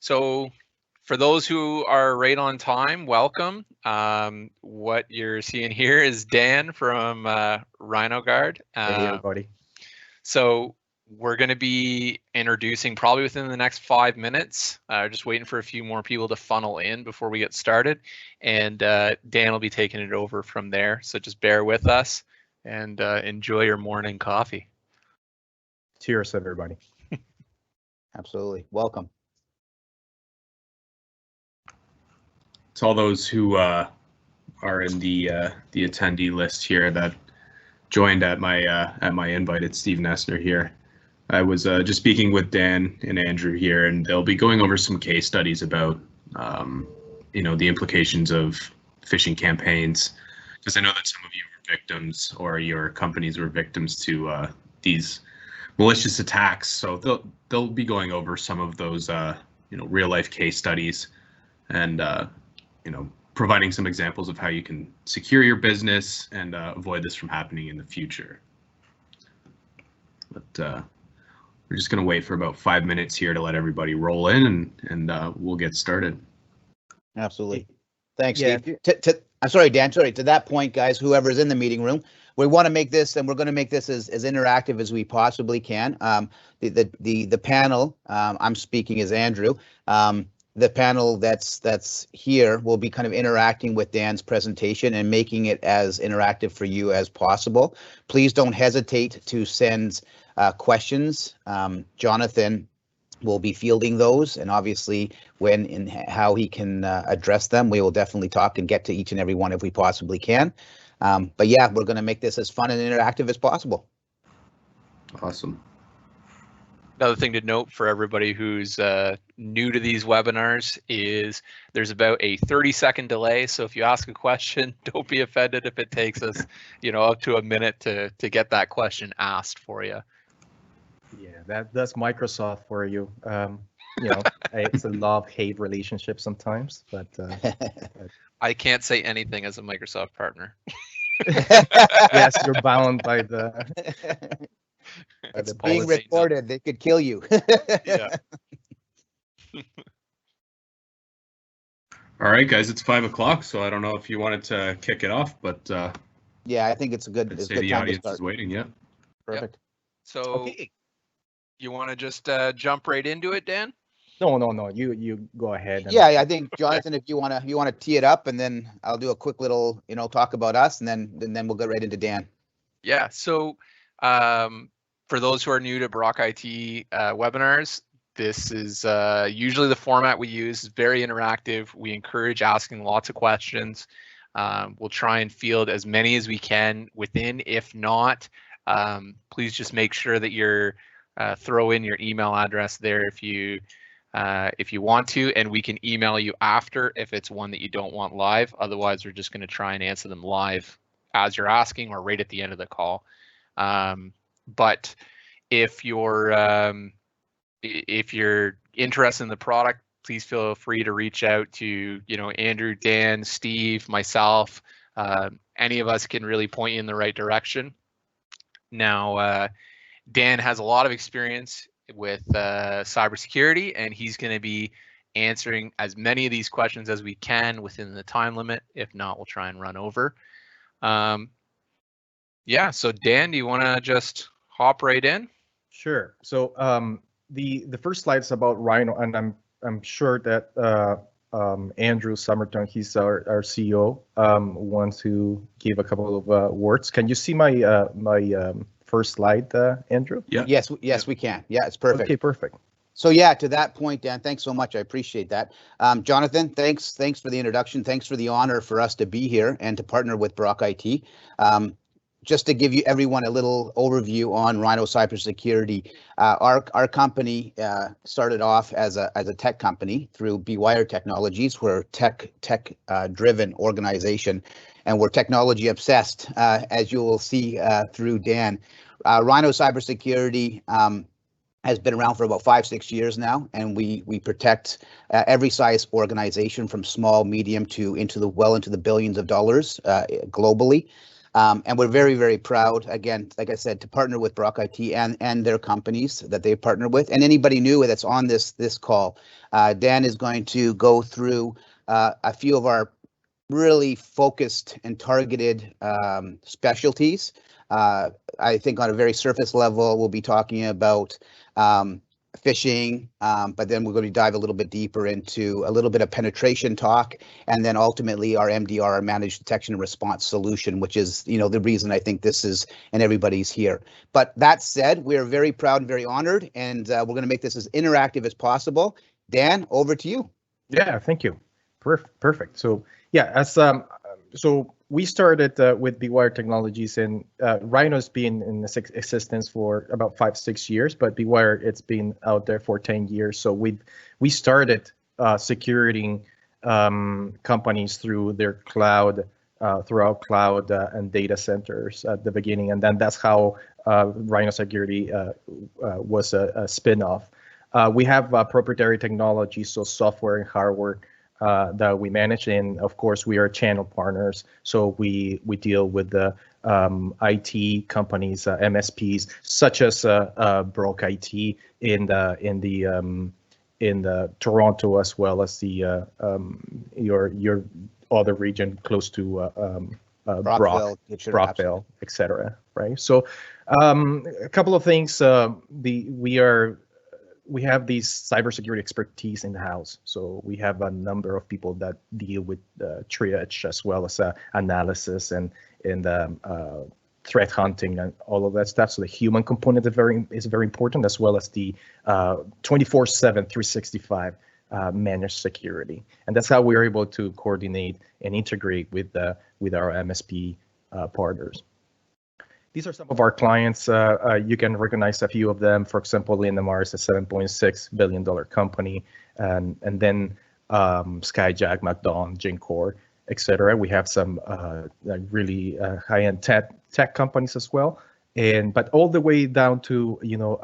So for those who are right on time, welcome. What you're seeing here is Dan from Rhyno Guard. Hey, everybody. So we're going to be introducing probably within the next 5 minutes. Just waiting for a few more people to funnel in before we get started. And Dan will be taking it over from there. So just bear with us and enjoy your morning coffee. Cheers, everybody. Absolutely. Welcome. To all those who are in the attendee list here that joined at my invite, it's Steve Nessner here. I was just speaking with Dan and Andrew here, and they'll be going over some case studies about the implications of phishing campaigns, because I know that some of you were victims, or your companies were victims to these malicious attacks. So they'll be going over some of those real life case studies, and providing some examples of how you can secure your business and avoid this from happening in the future. But we're just going to wait for about 5 minutes here to let everybody roll in, and we'll get started. Absolutely. Thanks, Steve. I'm sorry, Dan. Sorry. To that point, guys, whoever's in the meeting room, we want to make this, and we're going to make this as interactive as we possibly can. The panel, I'm speaking as Andrew. The panel that's here will be kind of interacting with Dan's presentation and making it as interactive for you as possible. Please don't hesitate to send questions. Jonathan will be fielding those, and obviously when and how he can address them, we will definitely talk and get to each and every one if we possibly can. But yeah, we're going to make this as fun and interactive as possible. Awesome. Another thing to note for everybody who's new to these webinars is there's about a 30-second delay. So if you ask a question, don't be offended if it takes us, up to a minute to get that question asked for you. Yeah, that's Microsoft for you. It's a love-hate relationship sometimes, but I can't say anything as a Microsoft partner. yes, you're bound by the. It's being recorded. They could kill you. Yeah. All right, guys, it's 5 o'clock, so I don't know if you wanted to kick it off, but yeah, I think it's a good. I'd it's say good the time audience to start. is waiting. Yeah. Perfect. Yep. So Okay. You want to just jump right into it, Dan? No. You go ahead. Yeah, I think Jonathan, if you wanna tee it up, and then I'll do a quick little talk about us, and then we'll get right into Dan. Yeah. So for those who are new to Brock IT webinars, this is usually the format we use. Is very interactive. We encourage asking lots of questions. We'll try and field as many as we can within. If not, please just make sure that you're throw in your email address there if you want to, and we can email you after if it's one that you don't want live. Otherwise, we're just going to try and answer them live as you're asking or right at the end of the call. But if you're interested in the product, please feel free to reach out to Andrew, Dan, Steve, myself. Any of us can really point you in the right direction. Now, Dan has a lot of experience with cybersecurity, and he's going to be answering as many of these questions as we can within the time limit. If not, we'll try and run over. Yeah, so Dan, do you want to just hop right in? Sure. So the first slide is about Rhyno, and I'm sure that Andrew Summerton, he's our CEO, wants to give a couple of words. Can you see my first slide, Andrew? Yeah. Yes, we can. Yeah, it's perfect. Okay, perfect. So yeah, to that point, Dan, thanks so much. I appreciate that. Jonathan, thanks for the introduction. Thanks for the honor for us to be here and to partner with Brock IT. Just to give everyone a little overview on Rhyno CyberSecurity, our company started off as a tech company through BeWire Technologies. We're a tech driven organization, and we're technology obsessed, as you will see through Dan. Rhyno CyberSecurity has been around for about 5-6 years now, and we protect every size organization from small, medium to into the billions of dollars globally. And we're very, very proud, again, like I said, to partner with Brock IT and their companies that they partner with. And anybody new that's on this call, Dan is going to go through a few of our really focused and targeted specialties. I think on a very surface level, we'll be talking about phishing, but then we're going to dive a little bit deeper into a little bit of penetration talk, and then ultimately our MDR, our managed detection and response solution, which is, you know, the reason I think this is and everybody's here. But that said, we are very proud and very honored, and we're going to make this as interactive as possible. Dan, over to you. Yeah, thank you. Perfect. So yeah, as so we started with BeWire Technologies, and Rhyno's been in existence for about 5-6 years, but BeWire, it's been out there for 10 years. So we started securing companies through their cloud, throughout cloud and data centers at the beginning, and then that's how Rhyno Security was a spin-off. We have proprietary technology, so software and hardware that we manage, and of course we are channel partners. So we deal with the IT companies, MSPs, such as Brock IT in the Toronto, as well as the your other region close to Brockville, etc. Right. So a couple of things. We have these cybersecurity expertise in the house. So we have a number of people that deal with triage, as well as analysis and threat hunting and all of that stuff. So the human component is very important, as well as the 24/7, 365 managed security. And that's how we're able to coordinate and integrate with our MSP partners. These are some of our clients. You can recognize a few of them. For example, Linamar is a $7.6 billion company, and then Skyjack, McDonald's, Gincor, etc. We have some really high-end tech companies as well, but all the way down to, you know,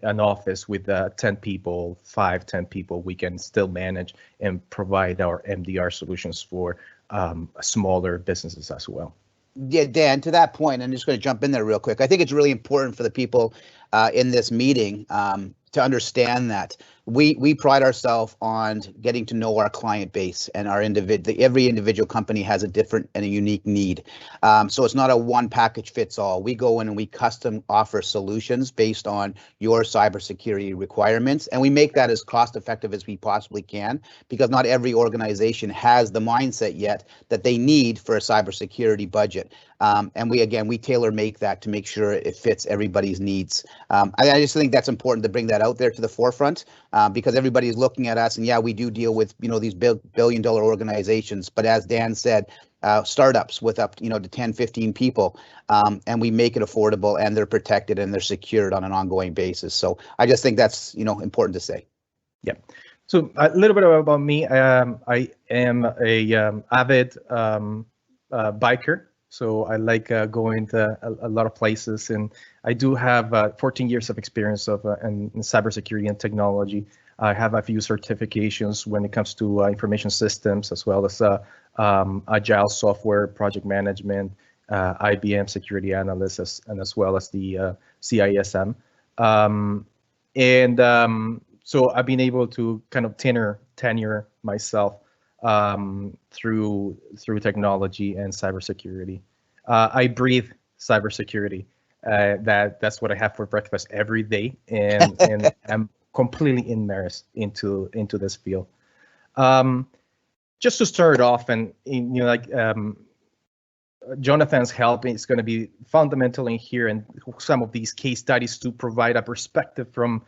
an office with 10 people, 10 people, we can still manage and provide our MDR solutions for smaller businesses as well. Yeah, Dan, to that point, I'm just going to jump in there real quick. I think it's really important for the people in this meeting to understand that we pride ourselves on getting to know our client base, and our every individual company has a different and a unique need. So it's not a one package fits all. We go in and we custom offer solutions based on your cybersecurity requirements, and we make that as cost effective as we possibly can, because not every organization has the mindset yet that they need for a cybersecurity budget. And we tailor make that to make sure it fits everybody's needs. I just think that's important to bring that out there to the forefront, because everybody is looking at us, and yeah, we do deal with, you know, these billion-dollar organizations, but as Dan said, startups with up, you know, to 10, 15 people, and we make it affordable, and they're protected and they're secured on an ongoing basis. So I just think that's, you know, important to say. Yeah. So a little bit about me. I am a avid biker. So I like going to a lot of places, and I do have 14 years of experience in cybersecurity and technology. I have a few certifications when it comes to information systems, as well as agile software, project management, IBM security analyst, and as well as the CISM. So I've been able to kind of tenure myself through technology and cybersecurity. I breathe cybersecurity. That's what I have for breakfast every day, and I'm completely immersed into this field. Just to start off, and you know, like Jonathan's help is going to be fundamental in here, and some of these case studies to provide a perspective from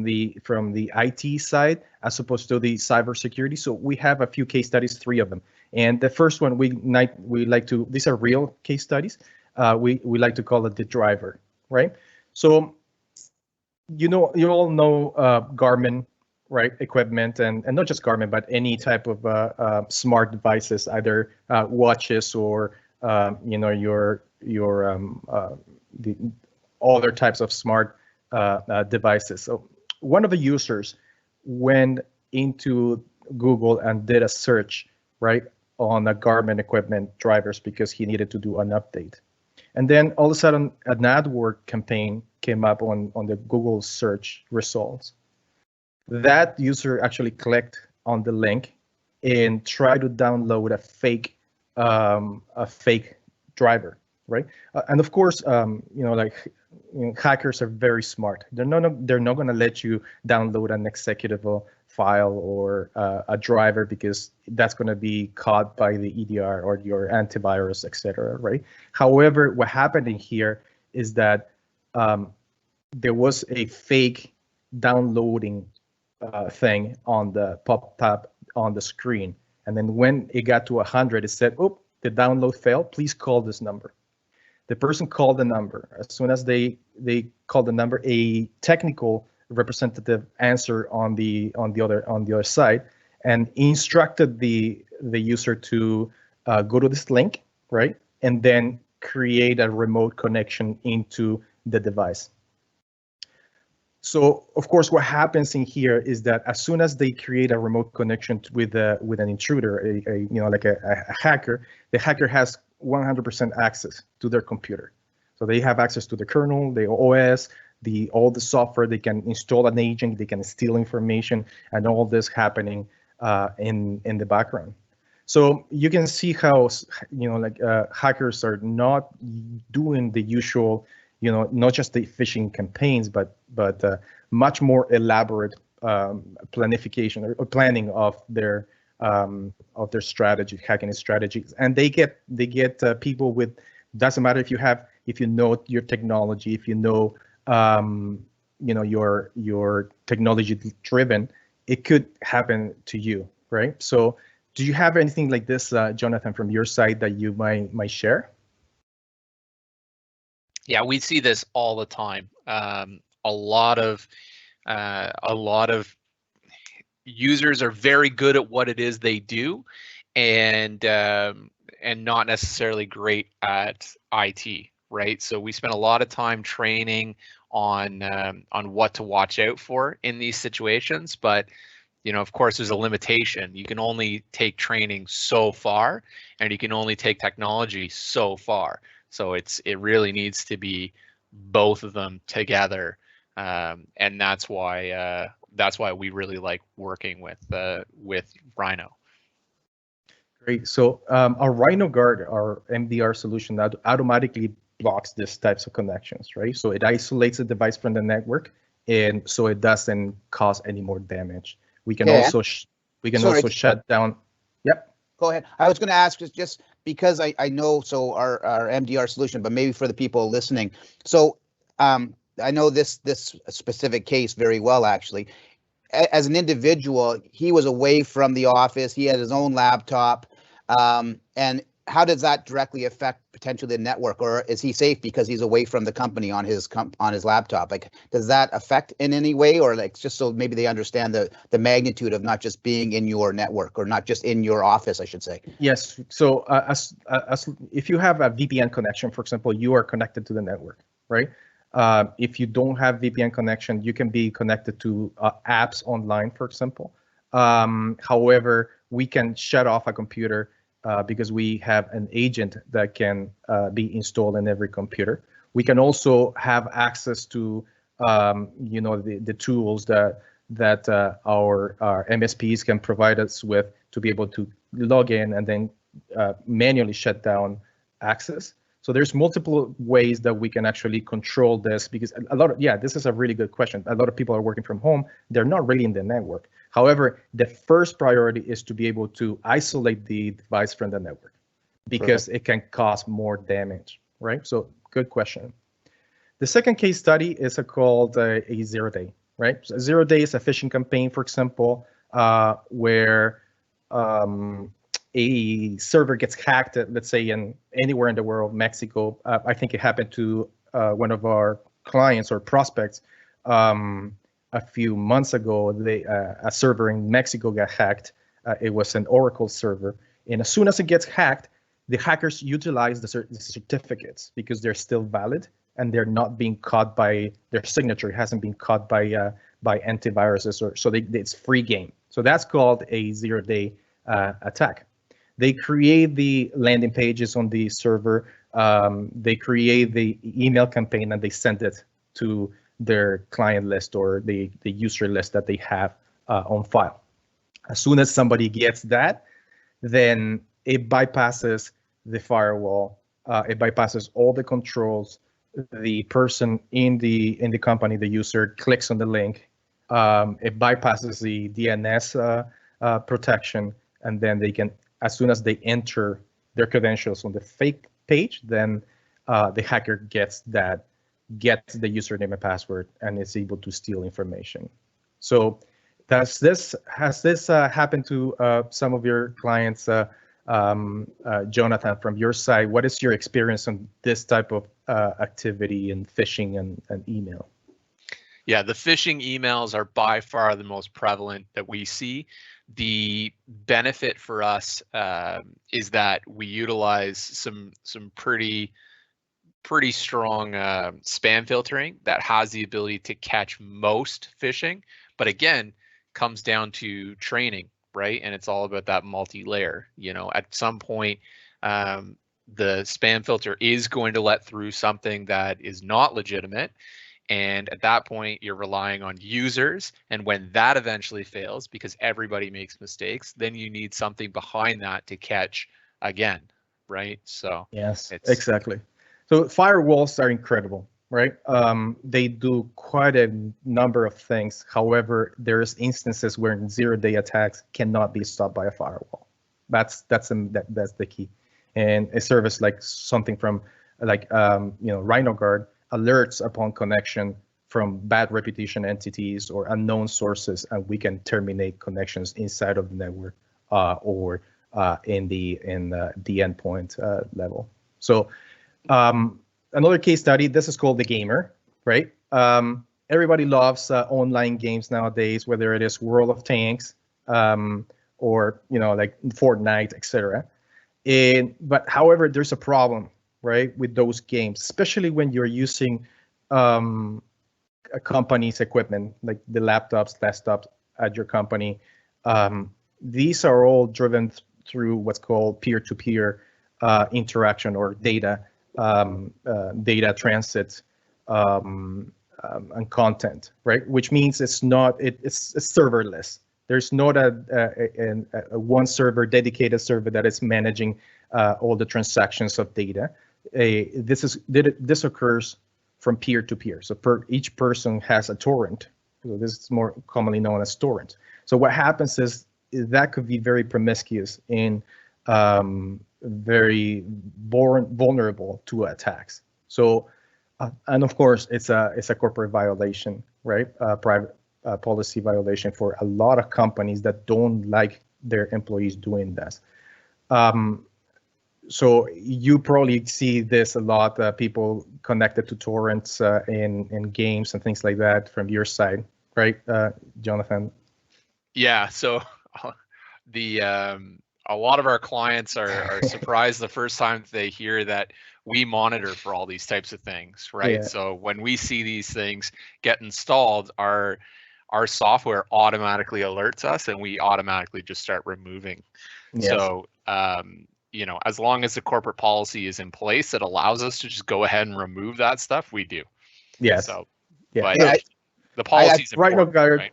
the IT side as opposed to the cybersecurity. So we have a few case studies, 3 of them. And the first one we like to, these are real case studies. We like to call it the driver, right? So you all know Garmin, right? Equipment, and not just Garmin, but any type of smart devices, either watches or you know, the other types of smart devices. So one of the users went into Google and did a search, right, on a garment equipment drivers because he needed to do an update. And then all of a sudden, an AdWord campaign came up on the Google search results. That user actually clicked on the link and tried to download a fake driver, right? And of course, hackers are very smart. They're not going to let you download an executable file or a driver because that's going to be caught by the EDR or your antivirus, etc. Right? However, what happened in here is that there was a fake downloading thing on the pop-up on the screen, and then when it got to 100, it said, "Oh, the download failed. Please call this number." The person called the number. As soon as they called the number, a technical representative answered on the other side and instructed the user to go to this link, right, and then create a remote connection into the device. So of course, what happens in here is that as soon as they create a remote connection with an intruder, like a hacker, the hacker has 100% access to their computer. So they have access to the kernel, the OS, all the software. They can install an agent, they can steal information, and all this happening in the background. So you can see how hackers are not doing the usual, not just the phishing campaigns, but much more elaborate planification or planning of their strategy, hacking strategies. And they get people with, doesn't matter if you know your technology, if you know your technology driven, it could happen to you, right? So do you have anything like this, Jonathan, from your side that you might share? Yeah, we see this all the time. A lot of users are very good at what it is they do, and not necessarily great at IT, right? So we spend a lot of time training on what to watch out for in these situations, but of course, there's a limitation. You can only take training so far, and you can only take technology so far. So it really needs to be both of them together, and that's why we really like working with Rhyno. Great. So our Rhyno Guard, our MDR solution, that automatically blocks these types of connections, right? So it isolates the device from the network, and so it doesn't cause any more damage. We can also shut down. Yep. Go ahead. I was going to ask just because I know our MDR solution, but maybe for the people listening. So I know this specific case very well, actually. As an individual, he was away from the office. He had his own laptop. And how does that directly affect potentially the network, or is he safe because he's away from the company on his laptop? Like, does that affect in any way, or like just so maybe they understand the magnitude of not just being in your network or not just in your office, I should say? Yes. So as if you have a VPN connection, for example, you are connected to the network, right? If you don't have VPN connection, you can be connected to apps online, for example. However, we can shut off a computer because we have an agent that can be installed in every computer. We can also have access to the tools that our MSPs can provide us with to be able to log in and then manually shut down access. So there's multiple ways that we can actually control this, because this is a really good question. A lot of people are working from home. They're not really in the network. However, the first priority is to be able to isolate the device from the network, because it can cause more damage, right? So good question. The second case study is called a 0-day, right? So 0-day is a phishing campaign, for example, where a server gets hacked, let's say anywhere in the world, Mexico. I think it happened to one of our clients or prospects a few months ago. A server in Mexico got hacked. It was an Oracle server, and as soon as it gets hacked, the hackers utilize the certificates because they're still valid and they're not being caught by their signature. It hasn't been caught by antiviruses, so it's free game. So that's called a 0-day attack. They create the landing pages on the server. They create the email campaign and they send it to their client list or the user list that they have on file. As soon as somebody gets that, then it bypasses the firewall. It bypasses all the controls. The person in the company, the user, clicks on the link. It bypasses the DNS protection, and then they can, as soon as they enter their credentials on the fake page, then the hacker gets the username and password and is able to steal information. So has this happened to some of your clients, Jonathan, from your side? What is your experience on this type of activity and phishing and email? Yeah, the phishing emails are by far the most prevalent that we see. The benefit for us is that we utilize some pretty strong spam filtering that has the ability to catch most phishing, but again, comes down to training, right? And it's all about that multi-layer. You know, at some point, the spam filter is going to let through something that is not legitimate. And at that point, you're relying on users. And when that eventually fails, because everybody makes mistakes, then you need something behind that to catch again, right? So yes, exactly. So firewalls are incredible, right? They do quite a number of things. However, there's instances where zero-day attacks cannot be stopped by a firewall. That's the key. And a service like something from Rhyno Guard alerts upon connection from bad reputation entities or unknown sources, and we can terminate connections inside of the network or in the endpoint level. So another case study. This is called The Gamer, right? Everybody loves online games nowadays, whether it is World of Tanks or like Fortnite, etc. But however, there's a problem, right, with those games, especially when you're using a company's equipment, like the laptops, desktops at your company. These are all driven through what's called peer-to-peer interaction or data transit and content, right? Which means it's serverless. There's not a one server, dedicated server that is managing all the transactions of data. This occurs from peer to peer. So each person has a torrent. So this is more commonly known as torrent. So what happens is that could be very promiscuous and very vulnerable to attacks. So, and of course, it's a corporate violation, right? Private policy violation for a lot of companies that don't like their employees doing this. So you probably see this a lot, people connected to torrents in games and things like that from your side, right, Jonathan? Yeah, so a lot of our clients are surprised the first time they hear that we monitor for all these types of things, right? Yeah. So when we see these things get installed, our software automatically alerts us and we automatically just start removing. Yes. So, as long as the corporate policy is in place that allows us to just go ahead and remove that stuff, we do. Yes. So, yeah. But the policy is important, right?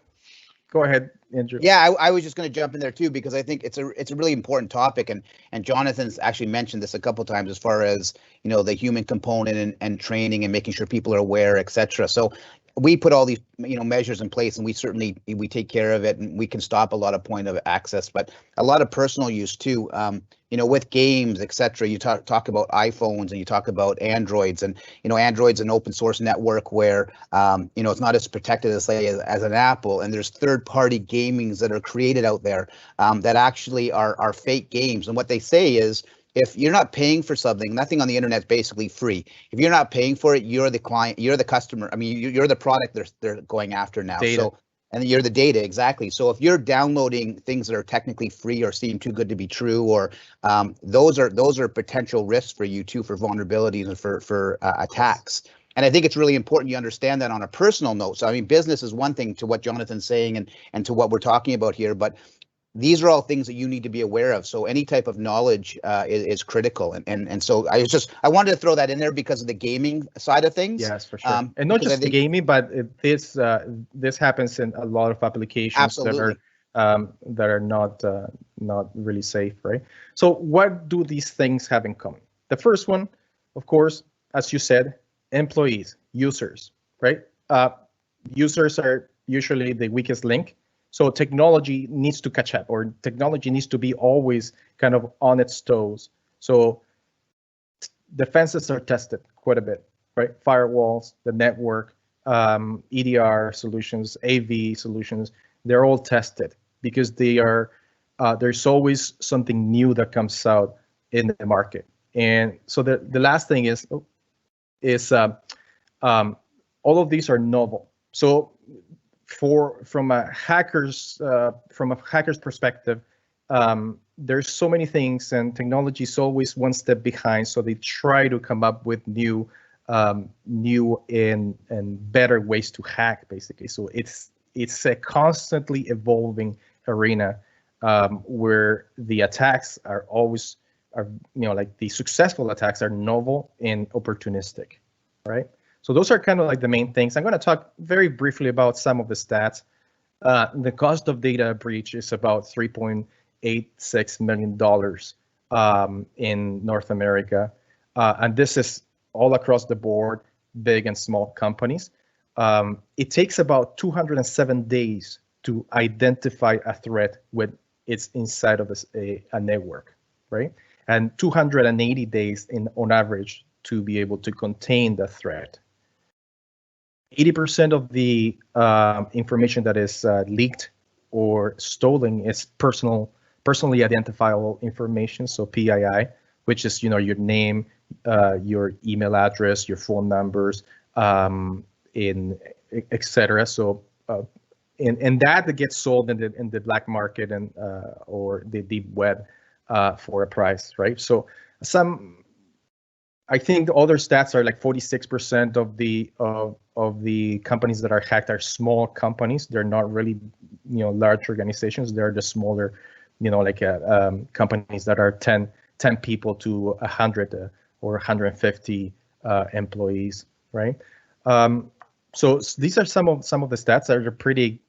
Go ahead, Andrew. Yeah, I was just going to jump in there too, because I think it's a really important topic, and Jonathan's actually mentioned this a couple of times as far as the human component and training and making sure people are aware, etc. So we put all these measures in place, and we take care of it, and we can stop a lot of point of access, but a lot of personal use too. With games, etc. You talk about iPhones and you talk about Androids, and Android's an open source network where it's not as protected as an Apple, and there's third-party gamings that are created out there that actually are fake games. And what they say is, if you're not paying for something, nothing on the internet is basically free. If you're not paying for it, you're the client, you're the customer. I mean, you're the product they're going after now. Data. So, and you're the data, exactly. So if you're downloading things that are technically free or seem too good to be true, or those are potential risks for you too, for vulnerabilities and for attacks. And I think it's really important you understand that on a personal note. So I mean, business is one thing to what Jonathan's saying and to what we're talking about here, but these are all things that you need to be aware of. So any type of knowledge is critical. And so I wanted to throw that in there because of the gaming side of things. Yes, for sure. And not just the gaming, but this happens in a lot of applications absolutely. that are not really safe, right? So what do these things have in common? The first one, of course, as you said, employees, users, right? Users are usually the weakest link. So technology needs to catch up, or technology needs to be always kind of on its toes. So defenses are tested quite a bit, right? Firewalls, the network, EDR solutions, AV solutions, they're all tested because they are. There's always something new that comes out in the market. And so the last thing is all of these are novel. So from a hacker's perspective, there's so many things, and technology is always one step behind. So they try to come up with new and better ways to hack, basically. So it's a constantly evolving arena where the attacks are always like the successful attacks are novel and opportunistic, right? So those are kind of like the main things. I'm going to talk very briefly about some of the stats. The cost of data breach is about $3.86 million in North America. And this is all across the board, big and small companies. It takes about 207 days to identify a threat when it's inside of a network, right? And 280 days on average to be able to contain the threat. 80% of the information that is leaked or stolen is personally identifiable information, so PII, which is your name, your email address, your phone numbers, etc. So and that gets sold in the black market and or the deep web for a price, right? So I think the other stats are like 46% of the companies that are hacked are small companies. They're not really large organizations. They're the smaller companies that are 10 people to 100 or 150 employees, right? So these are some of the stats that are pretty.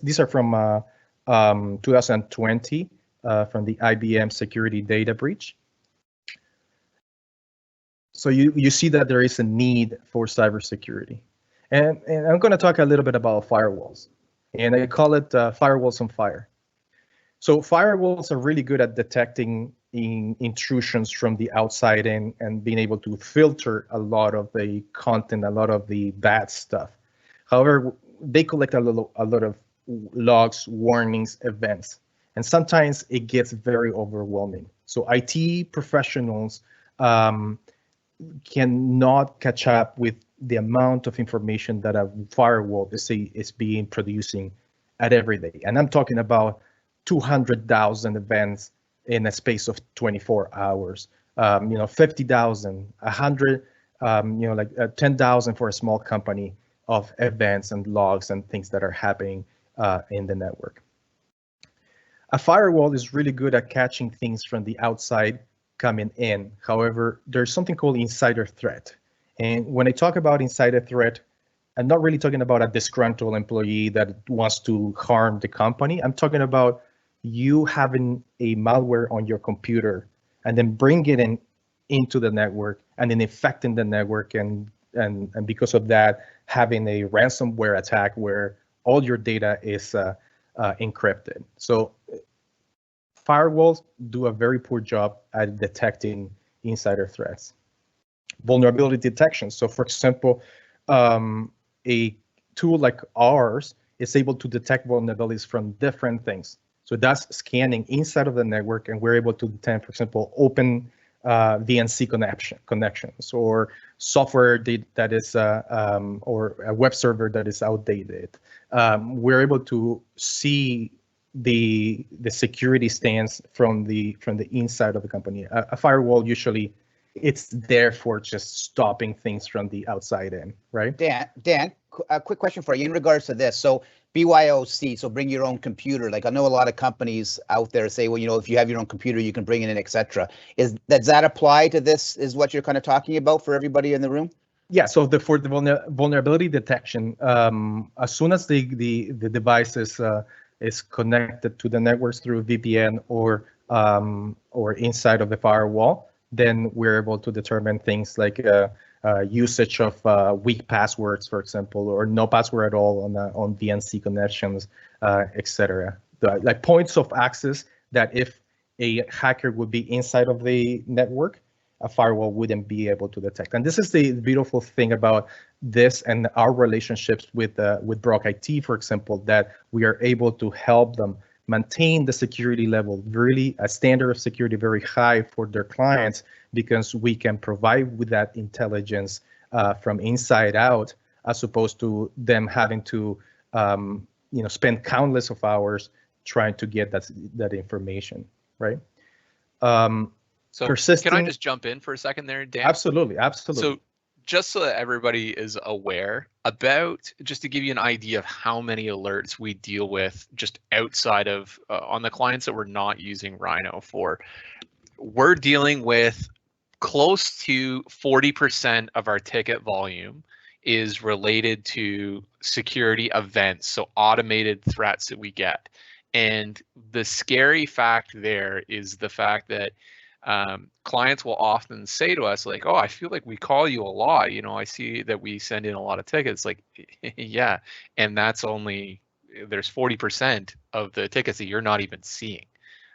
These are from 2020 from the IBM security data breach. So you see that there is a need for cybersecurity, and I'm going to talk a little bit about firewalls, and I call it firewalls on fire. So firewalls are really good at detecting intrusions from the outside in and being able to filter a lot of the content, a lot of the bad stuff. However, they collect a lot of logs, warnings, events, and sometimes it gets very overwhelming. So IT professionals cannot catch up with the amount of information that a firewall is being producing at every day. And I'm talking about 200,000 events in a space of 24 hours, 50,000, 100, 10,000 for a small company of events and logs and things that are happening in the network. A firewall is really good at catching things from the outside coming in. However, there's something called insider threat. And when I talk about insider threat, I'm not really talking about a disgruntled employee that wants to harm the company. I'm talking about you having a malware on your computer and then bring it into the network and then infecting the network and because of that, having a ransomware attack where all your data is encrypted. So firewalls do a very poor job at detecting insider threats. Vulnerability detection. So for example, a tool like ours is able to detect vulnerabilities from different things. So that's scanning inside of the network, and we're able to detect, for example, open VNC connections or software that is or a web server that is outdated. We're able to see the security stance from the inside of the company. A firewall usually it's there for just stopping things from the outside in, right? Dan, a quick question for you in regards to this. So BYOC, so bring your own computer. Like I know a lot of companies out there say, well, you know, if you have your own computer, you can bring it in, etc. Does that apply to this? Is what you're kind of talking about for everybody in the room? Yeah. So for the vulnerability detection, as soon as the device is connected to the networks through VPN or inside of the firewall, then we're able to determine things like usage of weak passwords, for example, or no password at all on VNC connections, etc. Like points of access that if a hacker would be inside of the network, a firewall wouldn't be able to detect. And this is the beautiful thing about this and our relationships with Brock IT, for example, that we are able to help them maintain the security level, really a standard of security very high for their clients, because we can provide with that intelligence from inside out, as opposed to them having to spend countless of hours trying to get that information, right? So can I just jump in for a second there, Dan? Absolutely. So just so that everybody is aware about, just to give you an idea of how many alerts we deal with just outside of on the clients that we're not using Rhyno for, we're dealing with close to 40% of our ticket volume is related to security events, so automated threats that we get. And the scary fact there is the fact that clients will often say to us like, oh, I feel like we call you a lot. You know, I see that we send in a lot of tickets. Like, yeah, and that's only, there's 40% of the tickets that you're not even seeing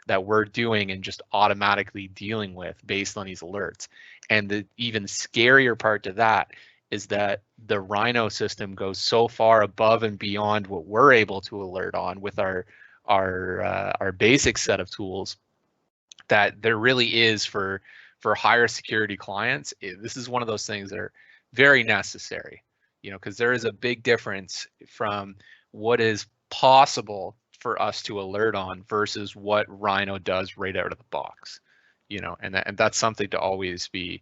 that we're doing and just automatically dealing with based on these alerts. And the even scarier part to that is that the Rhyno system goes so far above and beyond what we're able to alert on with our basic set of tools, that there really is for higher security clients. This is one of those things that are very necessary, you know, because there is a big difference from what is possible for us to alert on versus what Rhyno does right out of the box, you know, and that's something to always be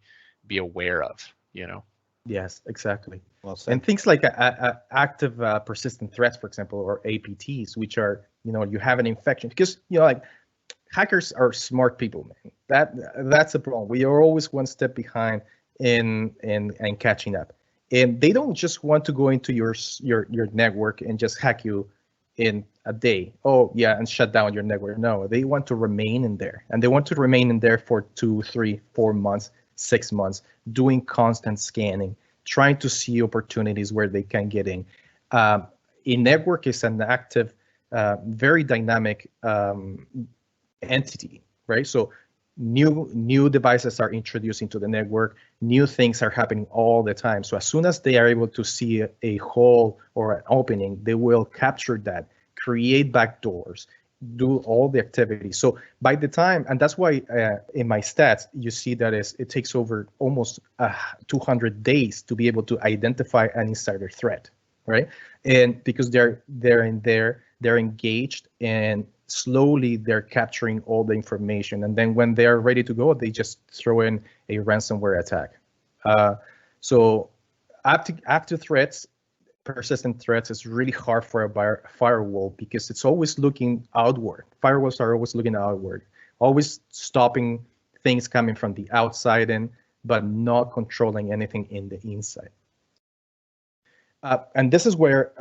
aware of, you know. Yes, exactly. Well said. And things like active persistent threats, for example, or APTs, which are, you know, you have an infection, because, you know, like, hackers are smart people, man. That's the problem. We are always one step behind in catching up, and they don't just want to go into your network and just hack you in a day. Oh yeah, and shut down your network. No, they want to remain in there, and they want to remain in there for 2, 3, 4 months, 6 months, doing constant scanning, trying to see opportunities where they can get in. A network is an active, very dynamic entity, right? So new devices are introduced into the network, new things are happening all the time. So as soon as they are able to see a hole or an opening, they will capture that, create backdoors, do all the activity. So by the time, and that's why in my stats, you see that it takes over almost 200 days to be able to identify an insider threat, right? And because they're in there, they're engaged, and slowly they're capturing all the information, and then when they're ready to go, they just throw in a ransomware attack. So active threats, persistent threats, is really hard for a firewall, because it's always looking outward. Firewalls are always looking outward, always stopping things coming from the outside in, but not controlling anything in the inside. And this is where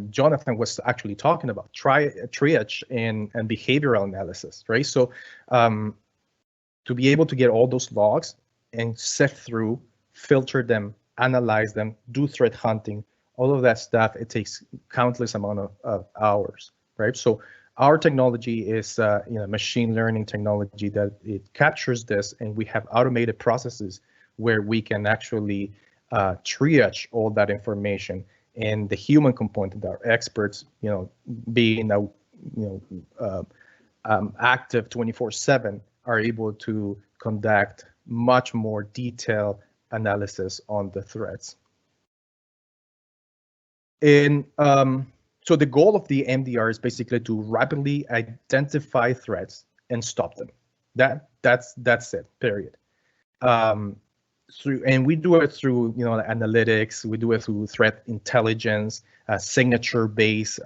Jonathan was actually talking about triage and behavioral analysis, right? So to be able to get all those logs and sift through, filter them, analyze them, do threat hunting, all of that stuff, it takes countless amount of hours, right? So our technology is machine learning technology that it captures this, and we have automated processes where we can actually triage all that information. And the human component, our experts, being active 24/7, are able to conduct much more detailed analysis on the threats. And so the goal of the MDR is basically to rapidly identify threats and stop them. That's it, period. we do it through, you know, analytics. We do it through threat intelligence, signature-based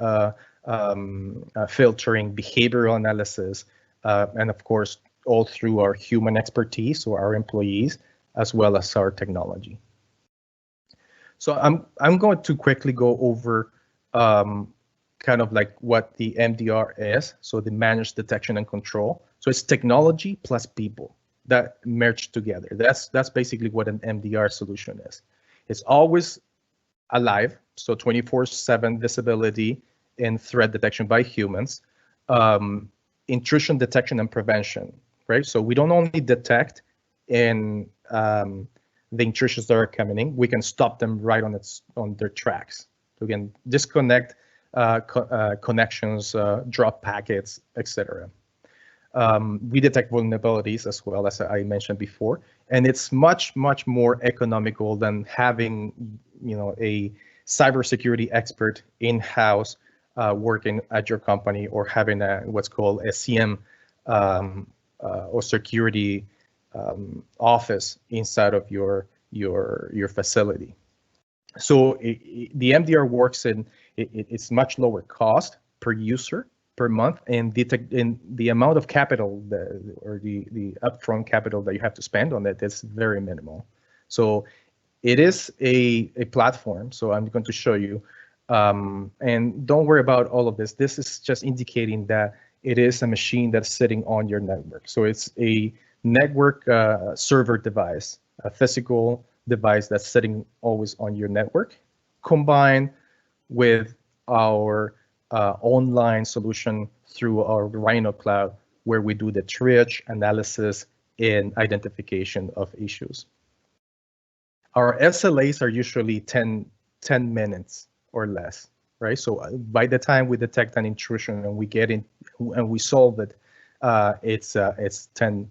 filtering, behavioral analysis, and of course, all through our human expertise, so our employees, as well as our technology. So I'm going to quickly go over kind of like what the MDR is. So the managed detection and control. So it's technology plus people that merge together. That's basically what an MDR solution is. It's always alive, so 24/7 visibility and threat detection by humans. Intrusion detection and prevention, right? So we don't only detect in the intrusions that are coming in, we can stop them right on their tracks. So we can disconnect connections, drop packets, etc. We detect vulnerabilities as well, as I mentioned before, and it's much more economical than having, you know, a cybersecurity expert in-house working at your company, or having what's called a CM or security office inside of your facility. So the MDR works in it's much lower cost per user per month, and the amount of capital or the upfront capital that you have to spend on it is very minimal. So it is a platform. So I'm going to show you, and don't worry about all of this. This is just indicating that it is a machine that's sitting on your network. So it's a network server device, a physical device that's sitting always on your network, combined with our online solution through our Rhyno Cloud, where we do the triage, analysis, and identification of issues. Our SLAs are usually 10 minutes or less, right? So by the time we detect an intrusion and we get in and we solve it, it's 10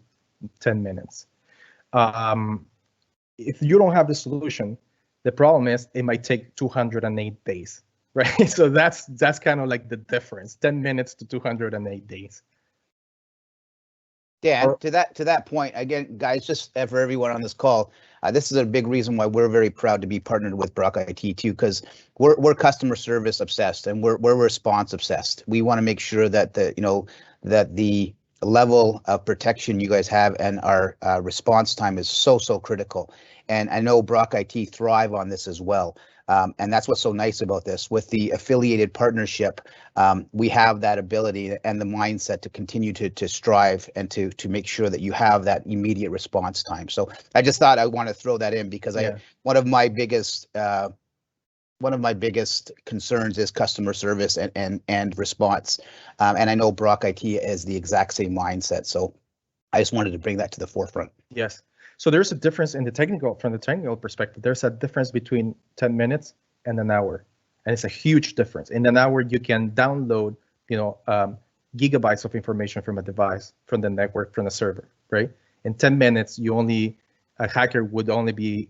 minutes. If you don't have the solution, the problem is it might take 208 days, right? So that's kind of like the difference, 10 minutes to 208 days. Dan, to that point, again, guys, just for everyone on this call, this is a big reason why we're very proud to be partnered with Brock IT too, because we're customer service obsessed and we're response obsessed. We want to make sure that the level of protection you guys have and our response time is so critical. And I know Brock IT thrive on this as well. And that's what's so nice about this. With the affiliated partnership, we have that ability and the mindset to continue to strive and to make sure that you have that immediate response time. So I just thought I want to throw that in because one of my biggest concerns is customer service and response. And I know Brock IT is the exact same mindset. So I just wanted to bring that to the forefront. Yes. So there's a difference from the technical perspective. There's a difference between 10 minutes and an hour, and it's a huge difference. In an hour, you can download, gigabytes of information from a device, from the network, from the server, right? In 10 minutes, a hacker would only be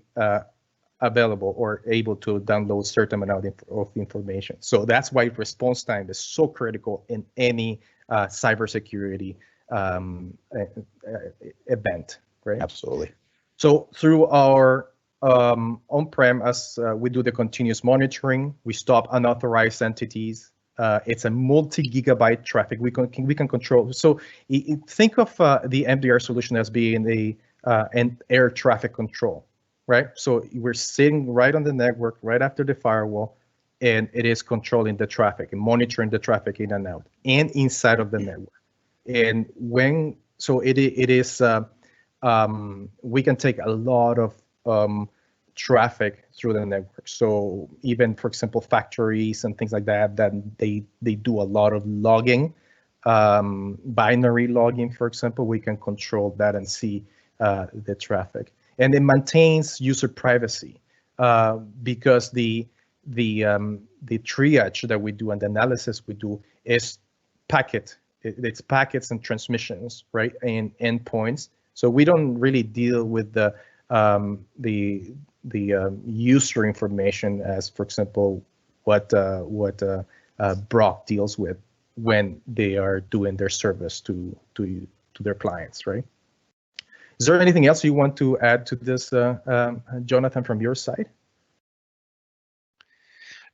available or able to download certain amount of information. So that's why response time is so critical in any cybersecurity event. Right? Absolutely. So through our on-prem, as we do the continuous monitoring, we stop unauthorized entities. It's a multi-gigabyte traffic we can control. So think of the MDR solution as being an air traffic control, right? So we're sitting right on the network, right after the firewall, and it is controlling the traffic and monitoring the traffic in and out and inside of the network. And it is. We can take a lot of traffic through the network. So even, for example, factories and things like that they do a lot of logging, binary logging, for example. We can control that and see the traffic, and it maintains user privacy because the triage that we do and the analysis we do is it's packets and transmissions, right, and endpoints. So we don't really deal with the user information as, for example, what Brock deals with when they are doing their service to their clients, right? Is there anything else you want to add to this, Jonathan, from your side?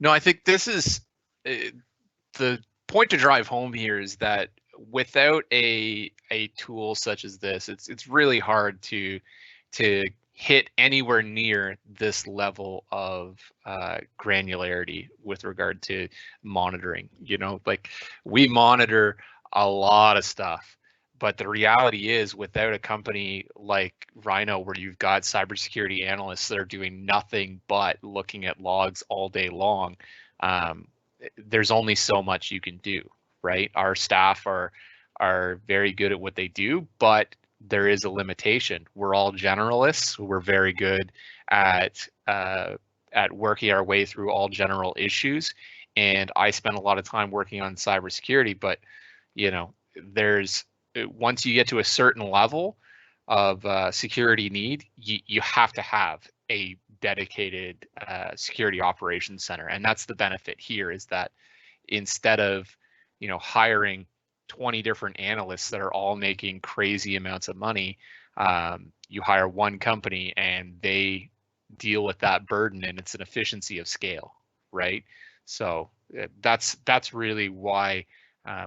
No, I think this is the point to drive home here is that without a tool such as this, it's really hard to hit anywhere near this level of granularity with regard to monitoring. You know, like we monitor a lot of stuff, but the reality is without a company like Rhyno, where you've got cybersecurity analysts that are doing nothing but looking at logs all day long, there's only so much you can do, right? Our staff are very good at what they do, but there is a limitation. We're all generalists. We're very good at working our way through all general issues. And I spend a lot of time working on cybersecurity, but you know, once you get to a certain level of security need, you have to have a dedicated security operations center. And that's the benefit here, is that instead of, you know, hiring 20 different analysts that are all making crazy amounts of money, you hire one company and they deal with that burden, and it's an efficiency of scale, right? So that's really why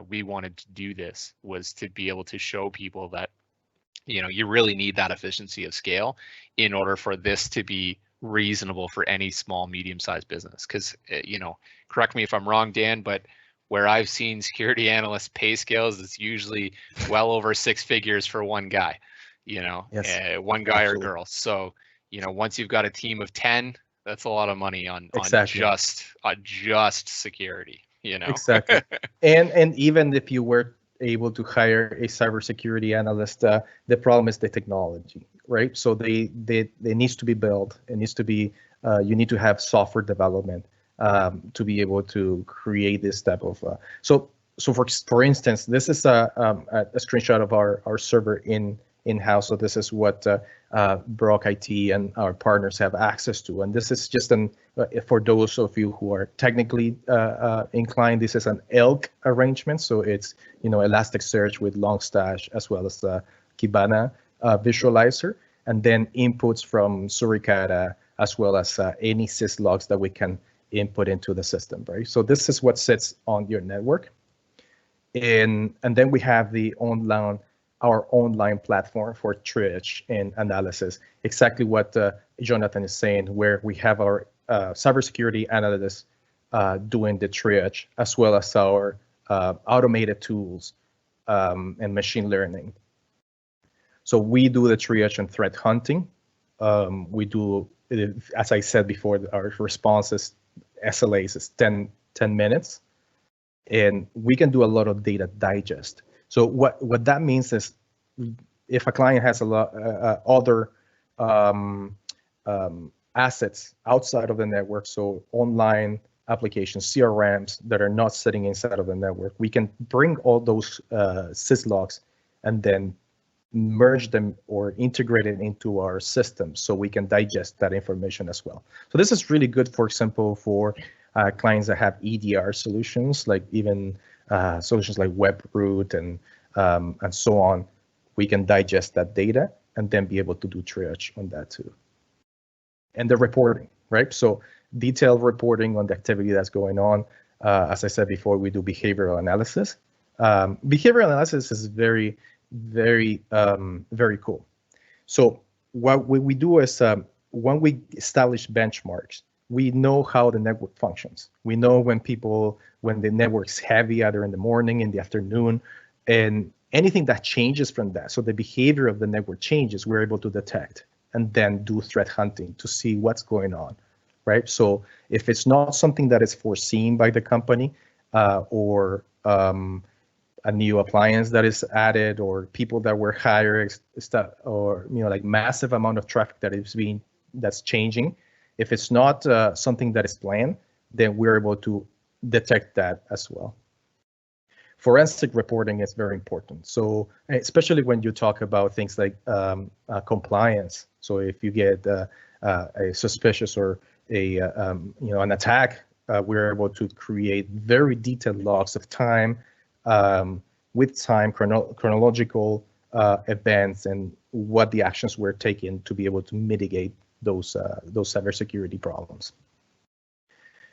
we wanted to do this, was to be able to show people that, you know, you really need that efficiency of scale in order for this to be reasonable for any small, medium-sized business. Because, you know, correct me if I'm wrong, Dan, but where I've seen security analyst pay scales, it's usually well over 6 figures for one guy, you know, Yes, one guy absolutely. or girl. So, you know, once you've got a team of 10, that's a lot of money on just security, you know. Exactly. And even if you were able to hire a cybersecurity analyst, the problem is the technology, right? So they needs to be built. It needs to be you need to have software development to be able to create this type of. So for instance, this is a screenshot of our server in-house. So this is what Brock IT and our partners have access to. And this is just for those of you who are technically inclined, this is an ELK arrangement. So it's, you know, Elasticsearch with Longstash as well as Kibana visualizer, and then inputs from Suricata as well as any syslogs that we can input into the system, right? So this is what sits on your network. And then we have our online platform for triage and analysis, exactly what Jonathan is saying, where we have our cybersecurity analysts doing the triage, as well as our automated tools and machine learning. So we do the triage and threat hunting. We do, as I said before, our responses, SLAs is 10 minutes. And we can do a lot of data digest. So what that means is, if a client has a lot other assets outside of the network, so online applications, CRMs that are not sitting inside of the network, we can bring all those syslogs and then merge them or integrate it into our system, so we can digest that information as well. So this is really good, for example, for clients that have EDR solutions, like even solutions like WebRoot and so on. We can digest that data and then be able to do triage on that too. And the reporting, right? So detailed reporting on the activity that's going on. As I said before, we do behavioral analysis. Behavioral analysis is very, very, very cool. So what we do is when we establish benchmarks, we know how the network functions. We know when the network's heavy, either in the morning, in the afternoon, and anything that changes from that. So the behavior of the network changes, we're able to detect and then do threat hunting to see what's going on, right? So if it's not something that is foreseen by the company or a new appliance that is added, or people that were hired, or, you know, like massive amount of traffic that's changing. If it's not something that is planned, then we're able to detect that as well. Forensic reporting is very important. So especially when you talk about things like compliance. So if you get a suspicious or an attack, we're able to create very detailed logs of time, with time chronological events, and what the actions were taken to be able to mitigate those cybersecurity problems.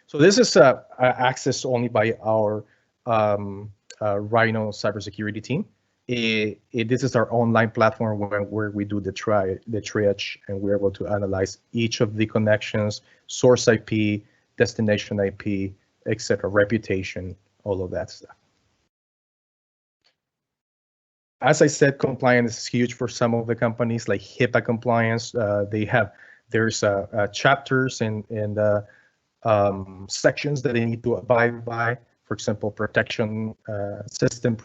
So this is accessed only by our Rhyno CyberSecurity team. This is our online platform where we do the triage, and we're able to analyze each of the connections, source IP, destination IP, etc., reputation, all of that stuff. As I said, compliance is huge for some of the companies, like HIPAA compliance. There's chapters and sections that they need to abide by. For example, protection system,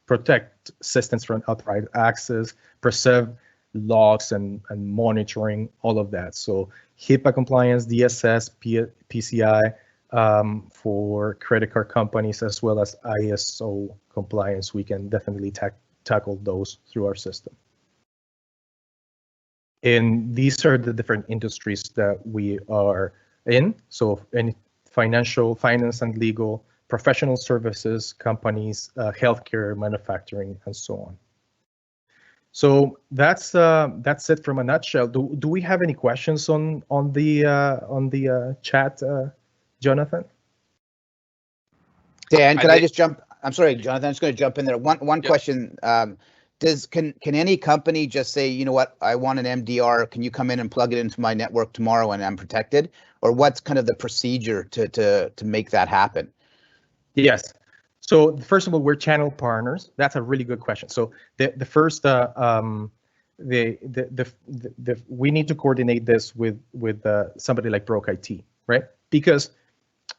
protect systems from unauthorized access, preserve logs and monitoring, all of that. So HIPAA compliance, DSS, PCI for credit card companies, as well as ISO compliance, we can definitely tackle those through our system. And these are the different industries that we are in. So in finance and legal, professional services, companies, healthcare, manufacturing, and so on. So that's it from a nutshell. Do we have any questions on the chat, Jonathan? Dan, can I just jump? I'm sorry, Jonathan. I'm just going to jump in there. One question. Can any company just say, you know what, I want an MDR, can you come in and plug it into my network tomorrow and I'm protected? Or what's kind of the procedure to make that happen? Yes. So first of all, we're channel partners. That's a really good question. So the first we need to coordinate this with somebody like Broke IT, right? Because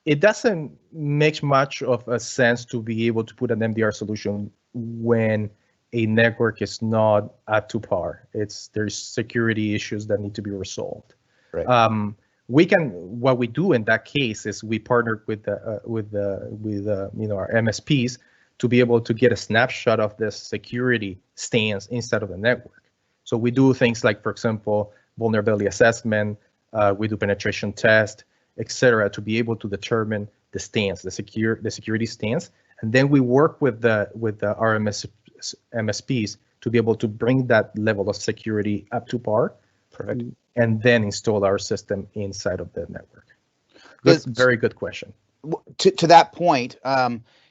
it doesn't make much of a sense to be able to put an MDR solution when a network is not up to par. There's security issues that need to be resolved. Right. What we do in that case is we partnered with our MSPs to be able to get a snapshot of the security stance inside of the network. So we do things like, for example, vulnerability assessment, we do penetration test, etc., to be able to determine the stance, the security stance, and then we work with our MSPs to be able to bring that level of security up to par. Perfect. And then install our system inside of the network. That's a very good question. To that point,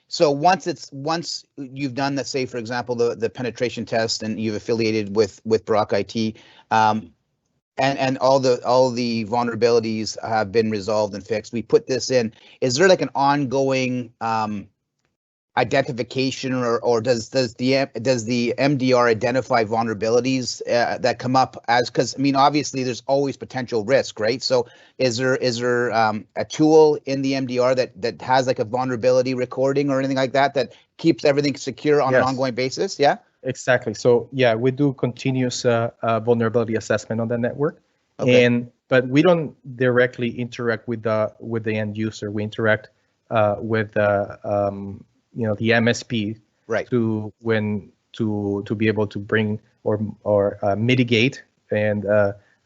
so once you've done, let's say, for example, the penetration test, and you've affiliated with Brock IT, and all the vulnerabilities have been resolved and fixed, we put this in. Is there like an ongoing identification, or does the MDR identify vulnerabilities that come up as, because I mean, obviously there's always potential risk, right? So is there a tool in the MDR that has like a vulnerability recording or anything like that keeps everything secure on an ongoing basis? Yeah, exactly. So yeah, we do continuous vulnerability assessment on the network. Okay. But we don't directly interact with the end user. We interact with the MSP, right, to be able to bring or mitigate and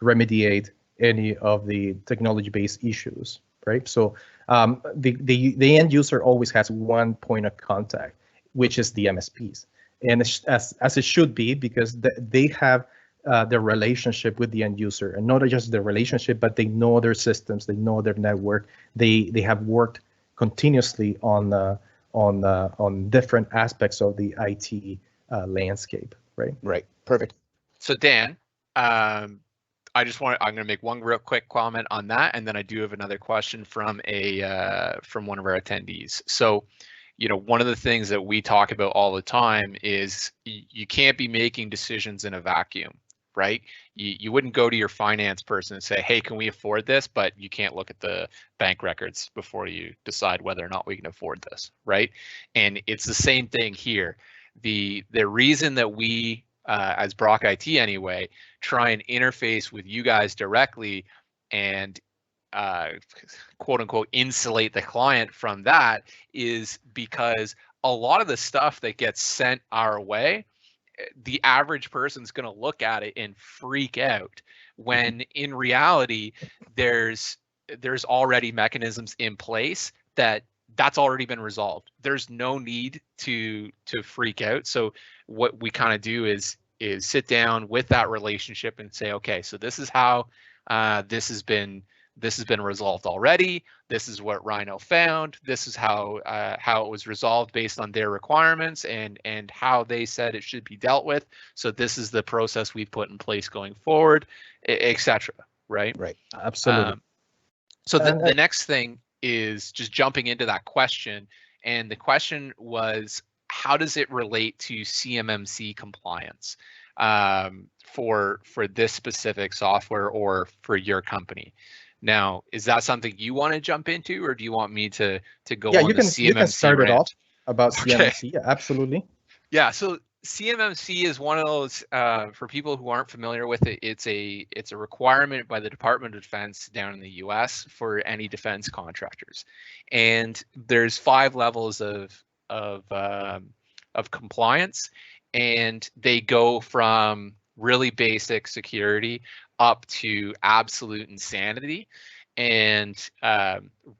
remediate any of the technology-based issues, right? So the end user always has one point of contact, which is the MSPs, and as it should be, because they have the relationship with the end user, and not just the relationship, but they know their systems, they know their network, they have worked continuously on different aspects of the IT landscape, right? Right. Perfect. So Dan, I'm going to make one real quick comment on that, and then I do have another question from one of our attendees. So, one of the things that we talk about all the time is you can't be making decisions in a vacuum, right? You wouldn't go to your finance person and say, hey, can we afford this? But you can't look at the bank records before you decide whether or not we can afford this, right? And it's the same thing here. The reason that we, as Brock IT anyway, try and interface with you guys directly and quote unquote insulate the client from that is because a lot of the stuff that gets sent our way, the average person's going to look at it and freak out, when in reality there's already mechanisms in place that that's already been resolved. There's no need to freak out. So what we kind of do is sit down with that relationship and say, okay, so this is how this has been resolved already. This is what Rhyno found. This is how it was resolved based on their requirements and how they said it should be dealt with. So this is the process we've put in place going forward, etc. Right? Right. Absolutely. So the next thing is just jumping into that question, and the question was, how does it relate to CMMC compliance for this specific software or for your company? Now, is that something you want to jump into, or do you want me to go on the CMMC you can start rant? it off about Okay. CMMC. Yeah, absolutely. Yeah, so CMMC is one of those, for people who aren't familiar with it, it's a requirement by the Department of Defense down in the US for any defense contractors. And there's 5 levels of compliance, and they go from really basic security up to absolute insanity. And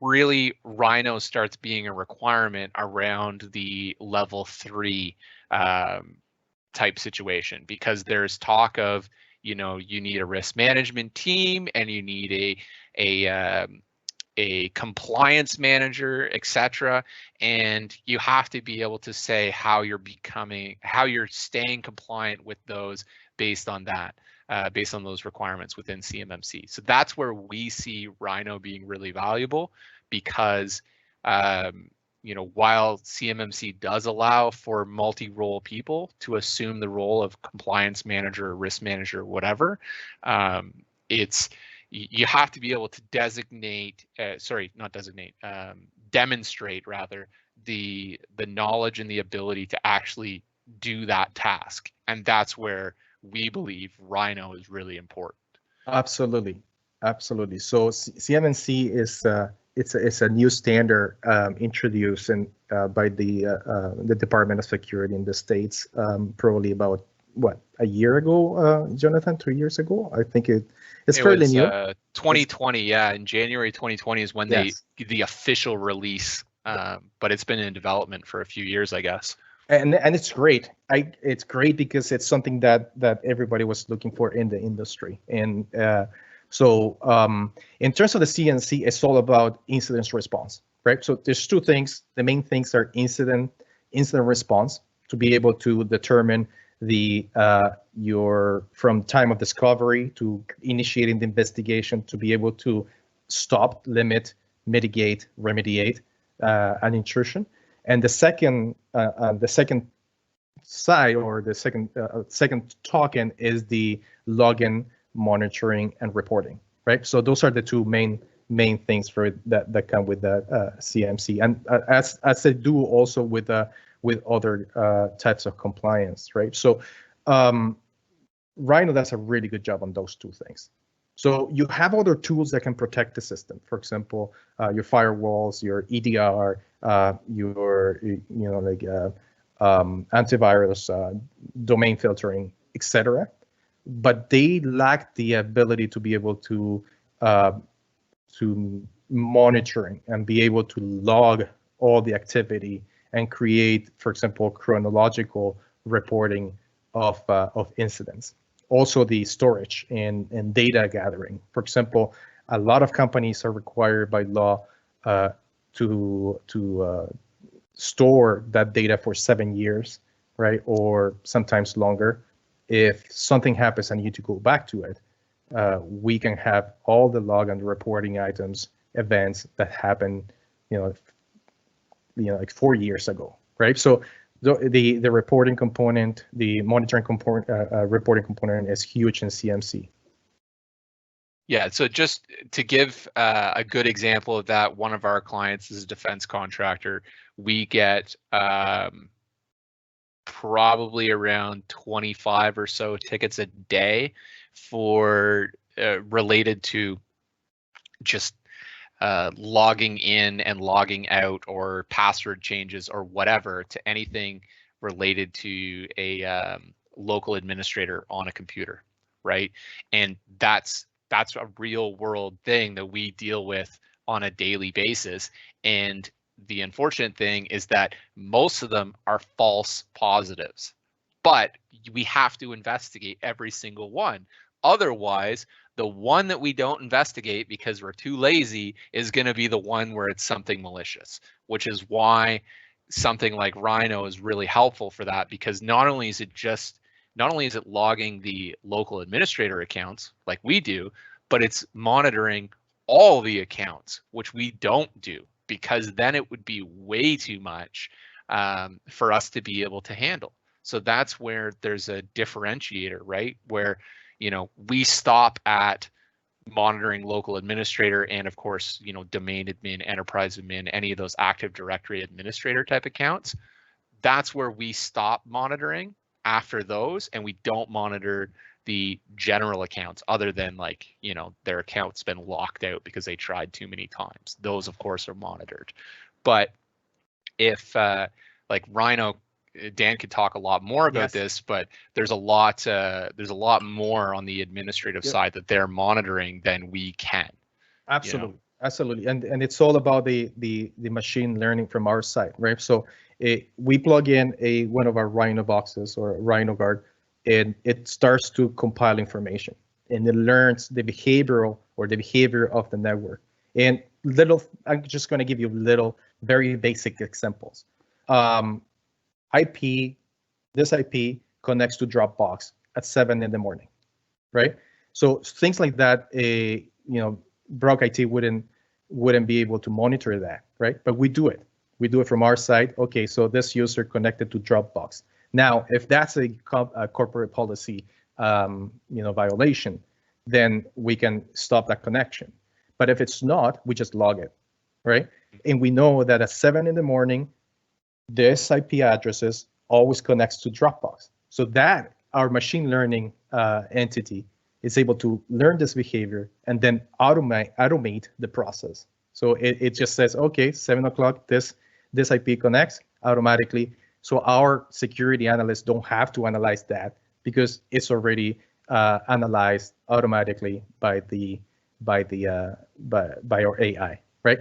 really, Rhyno starts being a requirement around the level 3 type situation, because there's talk of, you need a risk management team, and you need a compliance manager, etc. And you have to be able to say how you're staying compliant with those based on that. Based on those requirements within CMMC. So that's where we see Rhyno being really valuable, because while CMMC does allow for multi-role people to assume the role of compliance manager or risk manager, whatever, you have to be able to demonstrate rather the knowledge and the ability to actually do that task. And that's where we believe Rhyno is really important. Absolutely. So CMMC is it's a new standard introduced by the Department of Security in the States, probably about a year ago, Jonathan, 2 years ago. I think it's fairly new. 2020, yeah, in January 2020 is when the official release, but it's been in development for a few years, I guess. And it's great. It's great because it's something that everybody was looking for in the industry. And so in terms of the CMMC, it's all about incident response, right? So there's 2 things. The main things are incident response, to be able to determine your from time of discovery to initiating the investigation, to be able to stop, limit, mitigate, remediate an intrusion. And the second side, or the second token, is the login, monitoring, and reporting, right? So those are the 2 main things for that come with the CMMC, and as they do also with other types of compliance, right? So Rhyno does a really good job on those 2 things. So you have other tools that can protect the system. For example, your firewalls, your EDR, your antivirus, domain filtering, etc. But they lack the ability to be able to monitoring and be able to log all the activity and create, for example, chronological reporting of incidents. Also, the storage and data gathering. For example, a lot of companies are required by law to store that data for 7 years, right, or sometimes longer. If something happens and you need to go back to it, we can have all the log and the reporting items, events that happened, like 4 years ago, right? So the reporting component, the monitoring component, reporting component is huge in CMC. Yeah, so just to give a good example of that, one of our clients is a defense contractor. We get probably around 25 or so tickets a day for related to just logging in and logging out, or password changes, or whatever, to anything related to a local administrator on a computer, right? And that's a real world thing that we deal with on a daily basis. And the unfortunate thing is that most of them are false positives, but we have to investigate every single one. Otherwise, the one that we don't investigate because we're too lazy is going to be the one where it's something malicious, which is why something like Rhyno is really helpful for that, because not only is it logging the local administrator accounts like we do, but it's monitoring all the accounts, which we don't do, because then it would be way too much for us to be able to handle. So that's where there's a differentiator, right? Where, you know, we stop at monitoring local administrator and of course, you know, domain admin, enterprise admin, any of those Active Directory administrator type accounts. That's where we stop monitoring after those, and we don't monitor the general accounts other than, like, you know, their account's been locked out because they tried too many times. Those of course are monitored. But if like Rhyno, Dan could talk a lot more about this, but there's a lot more on the administrative side that they're monitoring than we can. Absolutely, you know? Absolutely, and it's all about the machine learning from our side, right? So we plug in one of our Rhyno boxes or Rhyno Guard, and it starts to compile information, and it learns the behavior of the network. And I'm just going to give you little, very basic examples. This IP connects to Dropbox at 7 in the morning, right? So things like that, you know, Brock IT wouldn't be able to monitor that, right? But we do it. We do it from our side. Okay, so this user connected to Dropbox. Now, if that's a corporate policy, you know, violation, then we can stop that connection. But if it's not, we just log it, right? And we know that at 7 in the morning, this IP addresses always connects to Dropbox. So that our machine learning entity is able to learn this behavior and then automate the process. So it just says, okay, 7 o'clock, this IP connects automatically. So our security analysts don't have to analyze that because it's already analyzed automatically by our AI, right?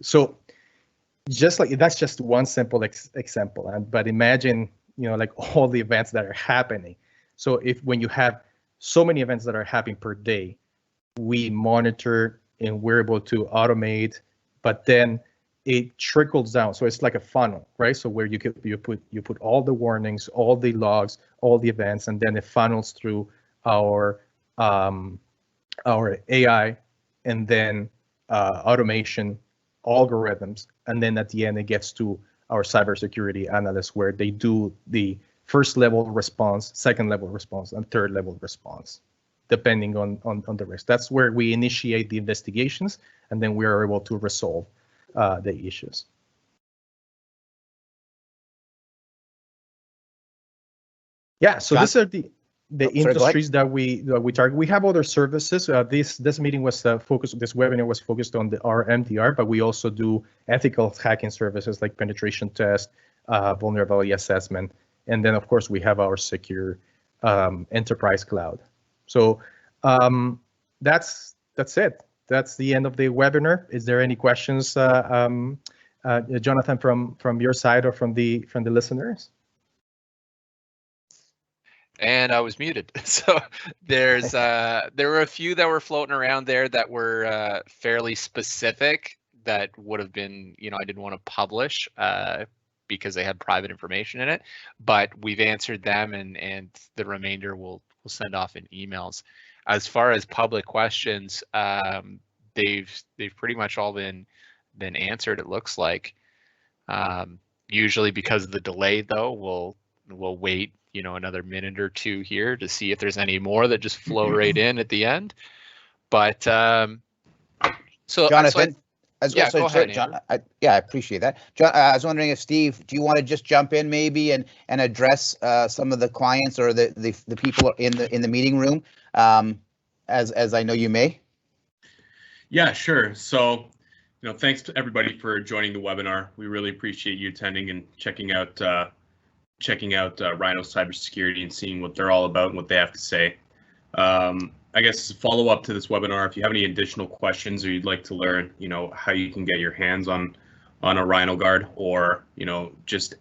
So just like that's just one simple example, but imagine, you know, like all the events that are happening. So when you have so many events that are happening per day, we monitor and we're able to automate, but then it trickles down. So it's like a funnel, right? So where you put all the warnings, all the logs, all the events, and then it funnels through our AI and then automation algorithms, and then at the end it gets to our cybersecurity analysts, where they do the first level response, second level response, and third level response, depending on the risk. That's where we initiate the investigations, and then we are able to resolve the issues. Yeah, so these are the industries that we target. We have other services. This meeting was focused. This webinar was focused on our MDR, but we also do ethical hacking services like penetration test, vulnerability assessment, and then of course we have our secure enterprise cloud. So that's it. That's the end of the webinar. Is there any questions, Jonathan, from your side or from the listeners? And I was muted. So there were a few that were floating around there that were fairly specific that would have been, you know, I didn't want to publish because they had private information in it, but we've answered them, and the remainder we'll send off in emails. As far as public questions, they've pretty much all been answered, it looks like. Usually because of the delay though, we'll wait, you know, another minute or two here to see if there's any more that just flow right in at the end. But so Jonathan, go ahead, John, I appreciate that. John, I was wondering if Steve, do you want to just jump in maybe and address some of the clients or the people in the meeting room, as I know you may? Yeah, sure. So, you know, thanks to everybody for joining the webinar. We really appreciate you attending and checking out Rhyno CyberSecurity and seeing what they're all about and what they have to say. I guess as a follow-up to this webinar, if you have any additional questions or you'd like to learn, you know, how you can get your hands on on a Rhyno Guard, or just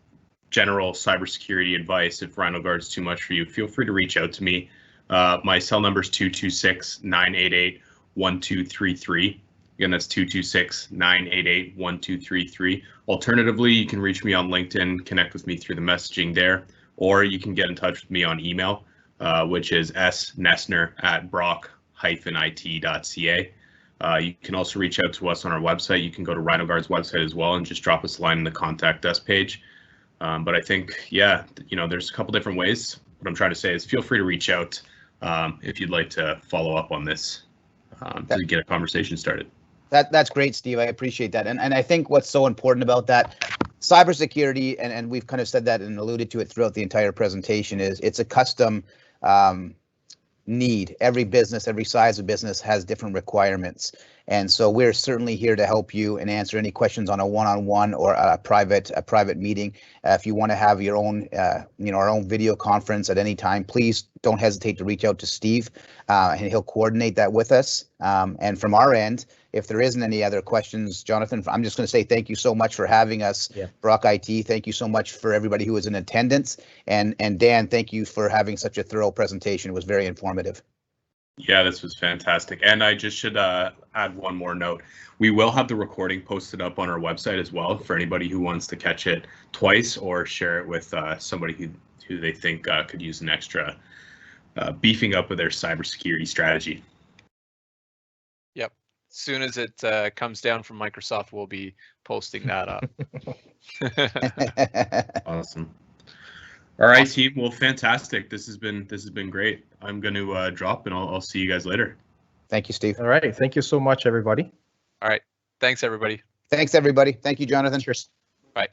general cybersecurity advice, if Rhyno Guard is too much for you, feel free to reach out to me. My cell number is 226-988-1233. Again, that's 226-988-1233. Alternatively, you can reach me on LinkedIn, connect with me through the messaging there, or you can get in touch with me on email, which is snessner@brock-it.ca. You can also reach out to us on our website. You can go to Rhyno Guard's website as well and just drop us a line in the contact us page. But I think, yeah, there's a couple different ways. What I'm trying to say is feel free to reach out if you'd like to follow up on this to get a conversation started. That's great, Steve. I appreciate that. And I think what's so important about that, cybersecurity, and we've kind of said that and alluded to it throughout the entire presentation, is it's a custom need. Every business, every size of business has different requirements. And so we're certainly here to help you and answer any questions on a one-on-one or a private meeting. If you want to have your own, our own video conference at any time, please don't hesitate to reach out to Steve, and he'll coordinate that with us. And from our end, if there isn't any other questions, Jonathan, I'm just going to say thank you so much for having us. Yeah. Brock IT, thank you so much for everybody who was in attendance. And Dan, thank you for having such a thorough presentation. It was very informative. Yeah, this was fantastic. And I just should add one more note. We will have the recording posted up on our website as well for anybody who wants to catch it twice or share it with somebody who they think could use an extra beefing up of their cybersecurity strategy. Yep. As soon as it comes down from Microsoft, we'll be posting that up. Awesome. All right, team. Well, fantastic. This has been great. I'm going to drop, and I'll see you guys later. Thank you, Steve. All right. Thank you so much, everybody. All right. Thanks, everybody. Thanks, everybody. Thank you, Jonathan. Cheers. Bye.